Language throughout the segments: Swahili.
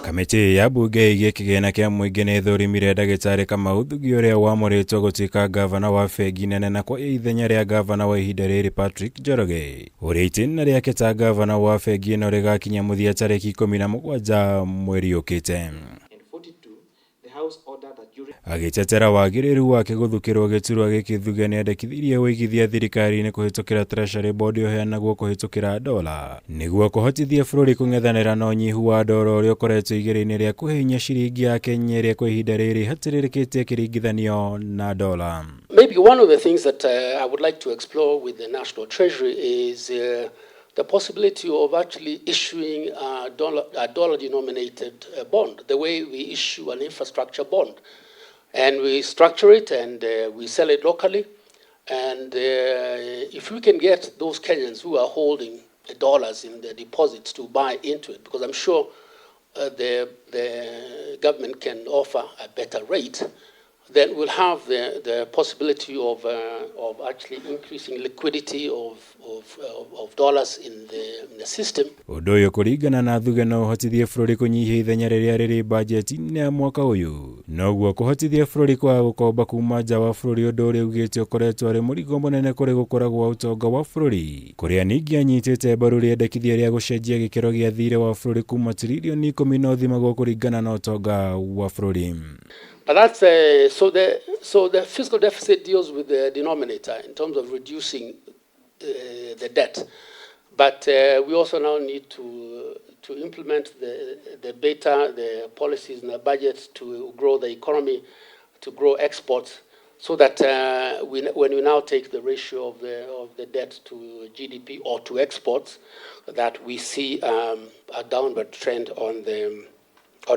Kamiti ya bunge igie kigina kia muingi ni ithurimire Dr Kamau Thuge Uria wamuritwo gutuika ngavana wa bengi nene na kwa ithenya ria ngavana wa ihinda riri Patrick Njoroge. Uria itina riake ta ngavana wa bengi ino rigakinya muthia tariki 17 mweri ukite. Agitetera wagiriru wake guthukirwo giturwa giki Thuge niendekithitie wuigithia thirikari-ini kuhitukira treasury board uheanagwo kuhitukira dola niguo kuhotithia bururi kung'ethanira na unyihu wa dola uria ukoretwo igiri-ini ria kuhinya ciringi ya Kenya ria kwa ihinda riri hatiririkite kiringithanio na dola. Maybe one of the things that I would like to explore with the National Treasury is the possibility of actually issuing a dollar-denominated bond, the way we issue an infrastructure bond. And we structure it and we sell it locally. And if we can get those Kenyans who are holding the dollars in the deposits to buy into it, because I'm sure the government can offer a better rate, then we'll have the possibility of actually increasing liquidity of dollars in the system. Undu uyu kuringana na Thuge no uhotithie bururi kunyihia ithenya riria riri budget-ini ya mwaka uyu noguo kuhotithia bururi kwa gukomba kuma nja wa bururi undu uria ugite ukoretwo ari murigo munene kuri gukura gwa utonga wa bururi kuria ningi anyitite mbaru riendekithia ria gucenjia gikiro gia thire wa bururi kuma tirilioni 10 na uthimagwo kuringana na utonga wa bururi. But that's so the fiscal deficit deals with the denominator in terms of reducing the debt. But we also now need to implement the policies in the budget to grow the economy, to grow exports, so that when we now take the ratio of the debt to GDP or to exports, that we see a downward trend on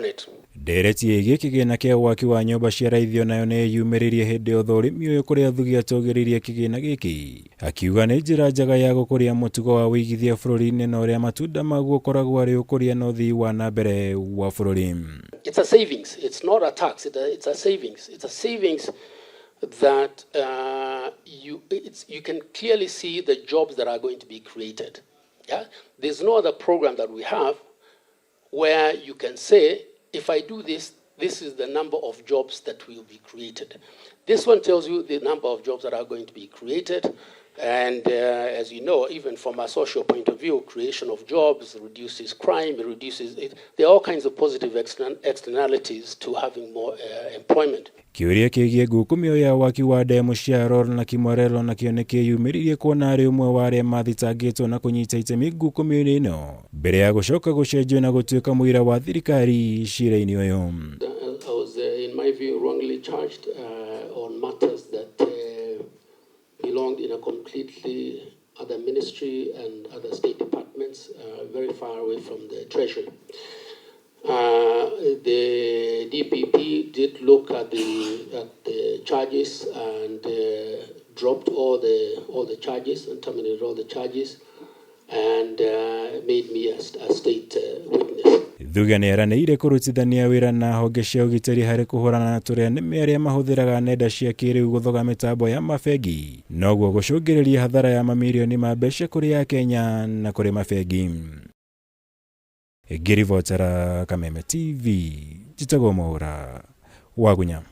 it. Ndereti igi kigina kia waki wa nyumba cia raithio nayo ni yumiririe hindi uthurimi uyu kuria Thuge atogiririe kigina giki akiuga ni njira njega ya gukuria mutugo wa wuigithia bururi-ini na uria matunda maguo koragwo ari ukuria na uthii wa nambere wa bururi. It's a savings, it's not a tax, it's a savings. It's a savings that you can clearly see the jobs that are going to be created. Yeah? There's no other program that we have where you can say, if I do this, this is the number of jobs that will be created. This one tells you the number of jobs that are going to be created. And as you know, even from a social point of view, creation of jobs reduces crime, there are all kinds of positive externalities to having more employment. Kiuria kigie guku ya waki wa demu cia Ror na Kimorelo na kio nikiyumiririe kuona ari umwe wa aria mathitangitwo na kunyita itemi guku ino mbere ya gucoka gucenjio na gutuika muira wa thirikari cira-ini uyu. I was in my view wrongly charged on matters that belonged in a completely other ministry and other state departments, very far away from the treasury. The DPP did look at the charges and dropped all the charges and terminated all the charges and made me a state witness. Thuge ni aranĩire kurutithania wira na honge cia ugitĩri hari kuhurana na turia nĩme aria mahuthiraga nenda cia kĩrĩu guthoga mitambo ya mabengi noguo gucungĩrĩria hathara ya mamirioni ma mbeca kuri Akenya na kuri mabengi. Ngirivotera Kameme TV, Jitagwo Mwaura, Wagunya.